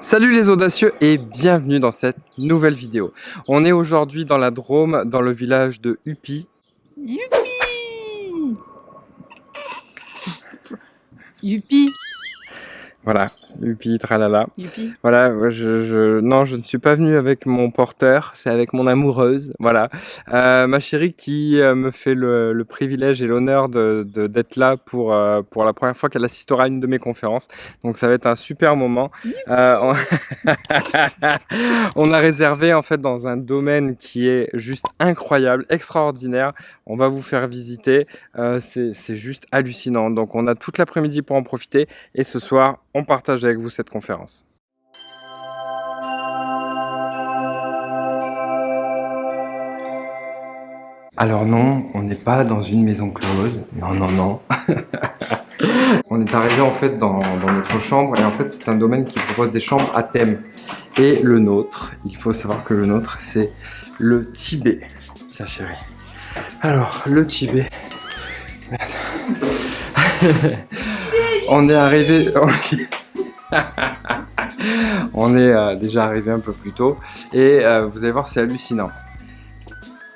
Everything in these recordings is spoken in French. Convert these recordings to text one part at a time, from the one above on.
Salut les audacieux et bienvenue dans cette nouvelle vidéo. On est aujourd'hui dans la Drôme, dans le village de Huppy. Youpi! Youpi! Voilà, Huppy, tralala. Youpi! Voilà, non, je ne suis pas venu avec mon porteur, c'est avec mon amoureuse. Voilà, ma chérie qui me fait le privilège et l'honneur d'être là pour la première fois qu'elle assistera à une de mes conférences. Donc ça va être un super moment. On... on a réservé en fait dans un domaine qui est juste incroyable, extraordinaire. On va vous faire visiter. C'est juste hallucinant. Donc on a toute l'après-midi pour en profiter et ce soir, on partage avec vous cette conférence. Alors non, on n'est pas dans une maison close. Non, non, non. On est arrivé en fait dans notre chambre et en fait c'est un domaine qui propose des chambres à thème. Et le nôtre, il faut savoir que le nôtre c'est le Tibet. Tiens chérie. Alors le Tibet. On est arrivé. On est déjà arrivé un peu plus tôt et vous allez voir c'est hallucinant.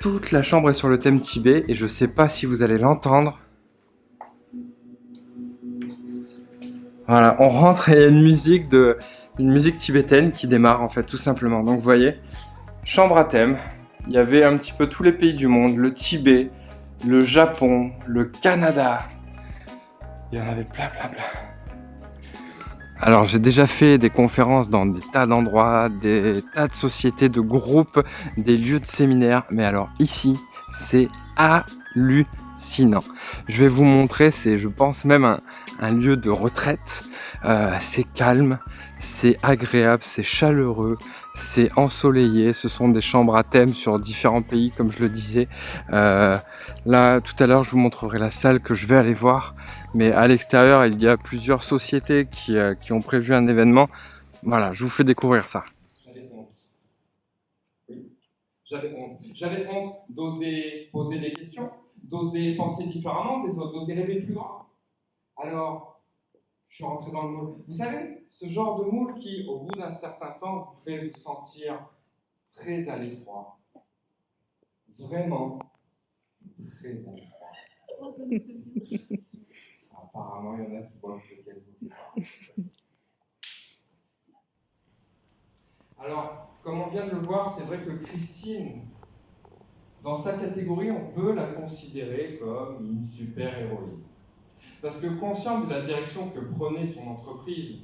Toute la chambre est sur le thème Tibet et je sais pas si vous allez l'entendre. Voilà, on rentre et il y a une musique tibétaine qui démarre en fait tout simplement. Donc vous voyez, chambre à thème, il y avait un petit peu tous les pays du monde, le Tibet, le Japon, le Canada, il y en avait plein. Alors j'ai déjà fait des conférences dans des tas d'endroits, des tas de sociétés, de groupes, des lieux de séminaires, mais alors ici c'est hallucinant. Je vais vous montrer, c'est je pense même un lieu de retraite, c'est calme, c'est agréable, c'est chaleureux, c'est ensoleillé, ce sont des chambres à thème sur différents pays comme je le disais. Là tout à l'heure je vous montrerai la salle que je vais aller voir. Mais à l'extérieur, il y a plusieurs sociétés qui ont prévu un événement. Voilà, je vous fais découvrir ça. J'avais honte. Oui, j'avais honte. J'avais honte d'oser poser des questions, d'oser penser différemment, d'oser rêver plus grand. Alors, je suis rentré dans le moule. Vous savez, ce genre de moule qui, au bout d'un certain temps, vous fait vous sentir très à l'étroit. Vraiment très à l'étroit. Apparemment, il y en a qui pensent que c'est pas. Alors, comme on vient de le voir, c'est vrai que Christine, dans sa catégorie, on peut la considérer comme une super-héroïne. Parce que consciente de la direction que prenait son entreprise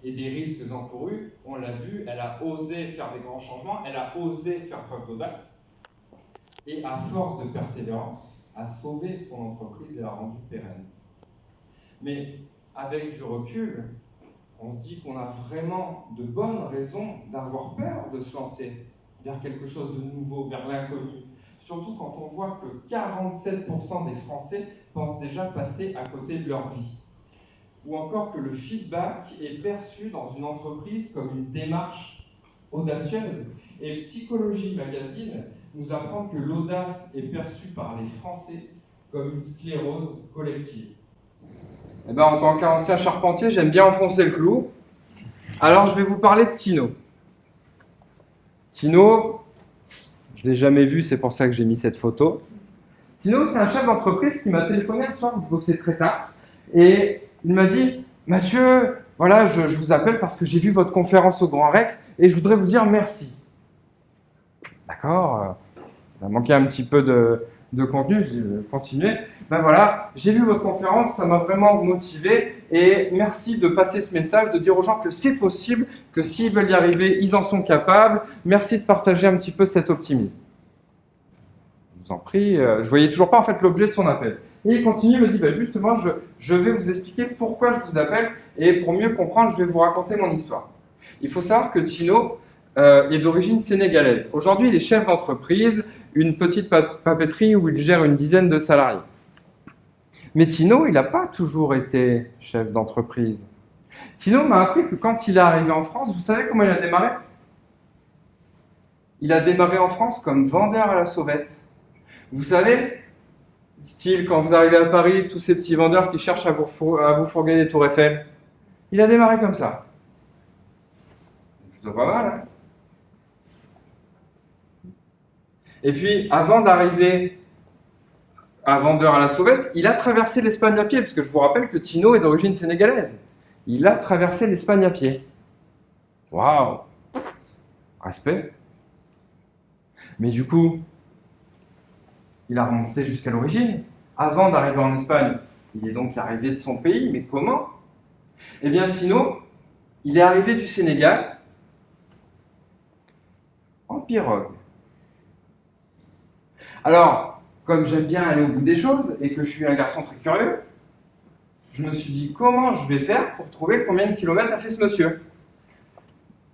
et des risques encourus, on l'a vu, elle a osé faire des grands changements, elle a osé faire preuve d'audace, et à force de persévérance, a sauvé son entreprise et l'a rendue pérenne. Mais avec du recul, on se dit qu'on a vraiment de bonnes raisons d'avoir peur de se lancer vers quelque chose de nouveau, vers l'inconnu. Surtout quand on voit que 47% des Français pensent déjà passer à côté de leur vie. Ou encore que le feedback est perçu dans une entreprise comme une démarche audacieuse. Et Psychologie Magazine nous apprend que l'audace est perçue par les Français comme une sclérose collective. Eh ben, en tant qu'ancien charpentier, j'aime bien enfoncer le clou. Alors, je vais vous parler de Tino. Tino, je ne l'ai jamais vu, c'est pour ça que j'ai mis cette photo. Tino, c'est un chef d'entreprise qui m'a téléphoné un soir où je bossais très tard. Et il m'a dit, Mathieu, voilà, je vous appelle parce que j'ai vu votre conférence au Grand Rex et je voudrais vous dire merci. D'accord, ça manquait un petit peu de contenu, je dis continuez. Ben voilà, j'ai vu votre conférence, ça m'a vraiment motivé et merci de passer ce message, de dire aux gens que c'est possible, que s'ils veulent y arriver, ils en sont capables. Merci de partager un petit peu cet optimisme. Je vous en prie, je voyais toujours pas en fait l'objet de son appel. Et il continue, il me dit ben justement, je vais vous expliquer pourquoi je vous appelle et pour mieux comprendre, je vais vous raconter mon histoire. Il faut savoir que Tino est d'origine sénégalaise. Aujourd'hui, il est chef d'entreprise, une petite papeterie où il gère une dizaine de salariés. Mais Tino, il n'a pas toujours été chef d'entreprise. Tino m'a appris que quand il est arrivé en France, vous savez comment il a démarré? Il a démarré en France comme vendeur à la sauvette. Vous savez, style quand vous arrivez à Paris, tous ces petits vendeurs qui cherchent à vous fourguer des tours Eiffel. Il a démarré comme ça. Plutôt pas mal, hein? Et puis, avant d'arriver à Vendeur à la Sauvette, il a traversé l'Espagne à pied, parce que je vous rappelle que Tino est d'origine sénégalaise. Il a traversé l'Espagne à pied. Waouh! Respect. Mais du coup, il a remonté jusqu'à l'origine. Avant d'arriver en Espagne, il est donc arrivé de son pays. Mais comment? Eh bien, Tino, il est arrivé du Sénégal en pirogue. Alors, comme j'aime bien aller au bout des choses et que je suis un garçon très curieux, je me suis dit comment je vais faire pour trouver combien de kilomètres a fait ce monsieur.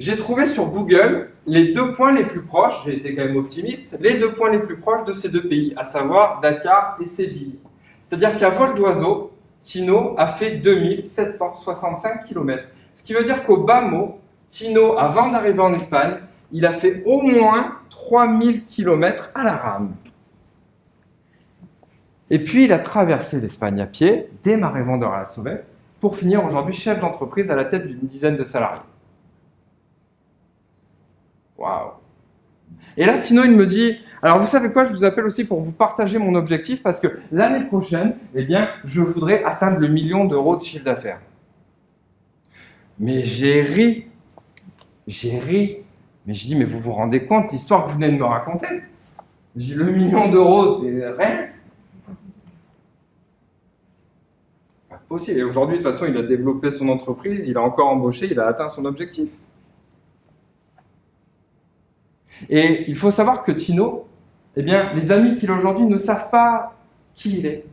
J'ai trouvé sur Google les 2 points les plus proches, j'ai été quand même optimiste, les 2 points les plus proches de ces 2 pays, à savoir Dakar et Séville. C'est-à-dire qu'à vol d'oiseau, Tino a fait 2765 km. Ce qui veut dire qu'au bas mot, Tino, avant d'arriver en Espagne, il a fait au moins 3000 km à la rame. Et puis, il a traversé l'Espagne à pied, démarré Vendeur à la Sauvette, pour finir aujourd'hui chef d'entreprise à la tête d'une dizaine de salariés. Waouh! Et là, Tino, il me dit, alors vous savez quoi, je vous appelle aussi pour vous partager mon objectif, parce que l'année prochaine, eh bien, je voudrais atteindre le 1 000 000 € de chiffre d'affaires. Mais j'ai ri. Mais je dis, mais vous vous rendez compte, l'histoire que vous venez de me raconter? J'ai dit, le 1 million d'euros, c'est rien. Pas possible. Et aujourd'hui, de toute façon, il a développé son entreprise, il a encore embauché, il a atteint son objectif. Et il faut savoir que Tino, eh bien, les amis qu'il a aujourd'hui ne savent pas qui il est.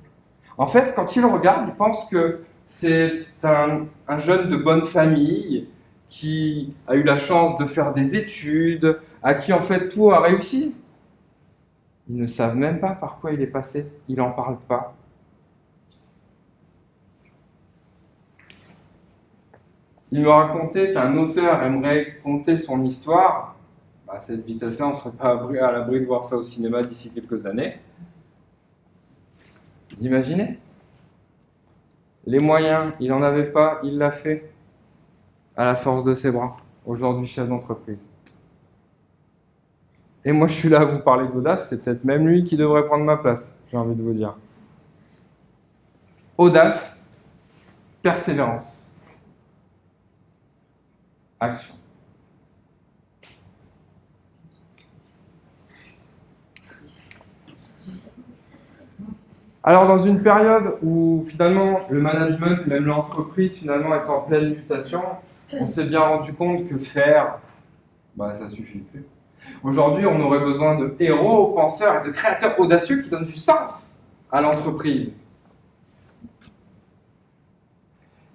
En fait, quand ils le regardent, ils pensent que c'est un jeune de bonne famille qui a eu la chance de faire des études, à qui en fait tout a réussi. Ils ne savent même pas par quoi il est passé, il n'en parle pas. Il me racontait qu'un auteur aimerait conter son histoire. À cette vitesse-là, on ne serait pas à l'abri de voir ça au cinéma d'ici quelques années. Vous imaginez? Les moyens, il n'en avait pas, il l'a fait à la force de ses bras. Aujourd'hui, chef d'entreprise. Et moi, je suis là à vous parler d'audace, c'est peut-être même lui qui devrait prendre ma place, j'ai envie de vous dire. Audace, persévérance, action. Alors, dans une période où finalement le management, même l'entreprise, finalement est en pleine mutation, on s'est bien rendu compte que faire, ça suffit plus. Aujourd'hui, on aurait besoin de héros, penseurs et de créateurs audacieux qui donnent du sens à l'entreprise.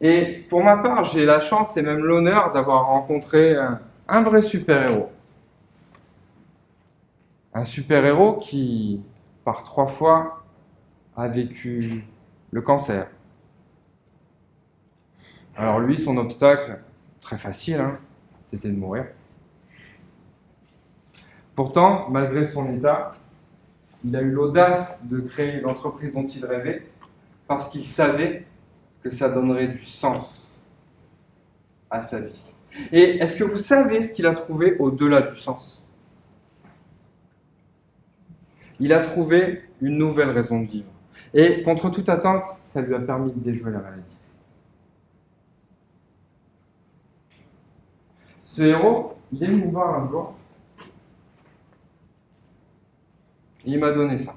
Et pour ma part, j'ai la chance et même l'honneur d'avoir rencontré un vrai super-héros. Un super-héros qui, par 3 fois, a vécu le cancer. Alors lui, son obstacle, très facile, c'était de mourir. Pourtant, malgré son état, il a eu l'audace de créer l'entreprise dont il rêvait parce qu'il savait que ça donnerait du sens à sa vie. Et est-ce que vous savez ce qu'il a trouvé au-delà du sens? Il a trouvé une nouvelle raison de vivre. Et contre toute attente, ça lui a permis de déjouer la maladie. Ce héros, il est venu me voir un jour. Et il m'a donné ça.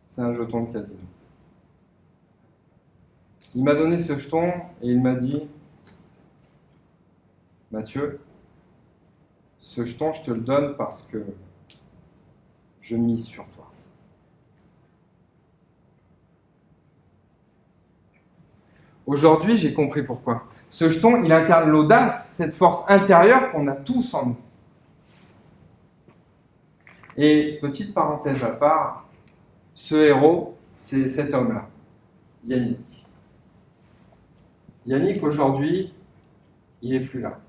C'est un jeton de casino. Il m'a donné ce jeton et il m'a dit « Mathieu, ce jeton, je te le donne parce que je mise sur toi. » Aujourd'hui, j'ai compris pourquoi. Ce jeton, il incarne l'audace, cette force intérieure qu'on a tous en nous. Et petite parenthèse à part, ce héros, c'est cet homme-là, Yannick. Yannick, aujourd'hui, il n'est plus là.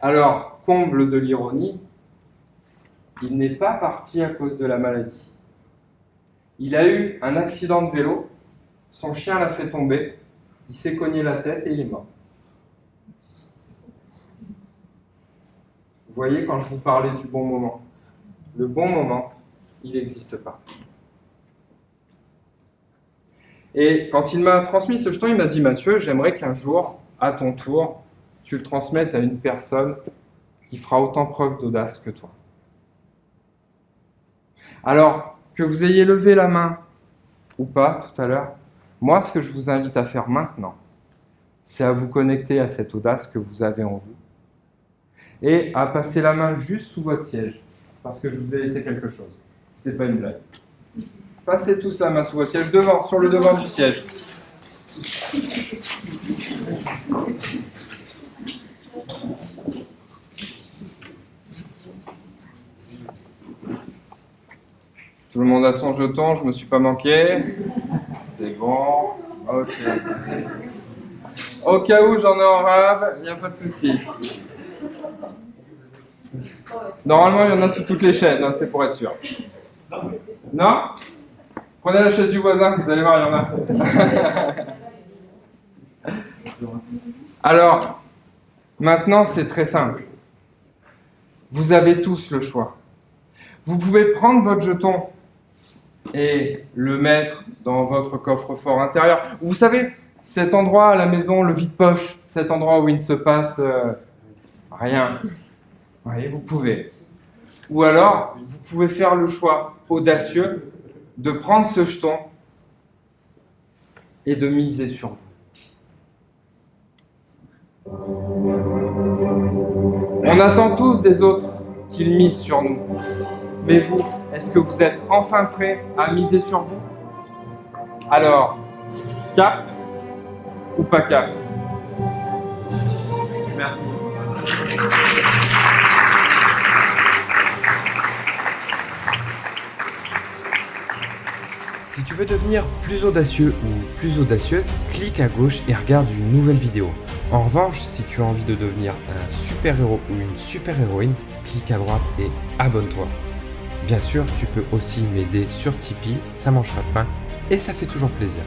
Alors, comble de l'ironie, il n'est pas parti à cause de la maladie. Il a eu un accident de vélo, son chien l'a fait tomber, il s'est cogné la tête et il est mort. Vous voyez, quand je vous parlais du bon moment, le bon moment, il n'existe pas. Et quand il m'a transmis ce jeton, il m'a dit « Mathieu, j'aimerais qu'un jour, à ton tour, tu le transmettes à une personne qui fera autant preuve d'audace que toi. » Alors, que vous ayez levé la main ou pas tout à l'heure, moi, ce que je vous invite à faire maintenant, c'est à vous connecter à cette audace que vous avez en vous et à passer la main juste sous votre siège, parce que je vous ai laissé quelque chose. C'est pas une blague. Passez tous la main sous votre siège, devant, sur le devant du siège. Tout le monde a son jeton, je me suis pas manqué. C'est bon. Ok. Au cas où j'en ai en rab, il n'y a pas de souci. Normalement, il y en a sous toutes les chaises, hein, c'était pour être sûr. Non? Prenez la chaise du voisin, vous allez voir, il y en a. Alors, maintenant, c'est très simple. Vous avez tous le choix. Vous pouvez prendre votre jeton et le mettre dans votre coffre-fort intérieur. Vous savez, cet endroit à la maison, le vide-poche, cet endroit où il ne se passe rien. Oui, vous pouvez. Ou alors, vous pouvez faire le choix audacieux de prendre ce jeton et de miser sur vous. On attend tous des autres qu'ils misent sur nous. Mais vous, est-ce que vous êtes enfin prêts à miser sur vous? Alors, cap ou pas cap? Merci. Si tu veux devenir plus audacieux ou plus audacieuse, clique à gauche et regarde une nouvelle vidéo. En revanche, si tu as envie de devenir un super-héros ou une super-héroïne, clique à droite et abonne-toi. Bien sûr, tu peux aussi m'aider sur Tipeee, ça mange pas de pain et ça fait toujours plaisir.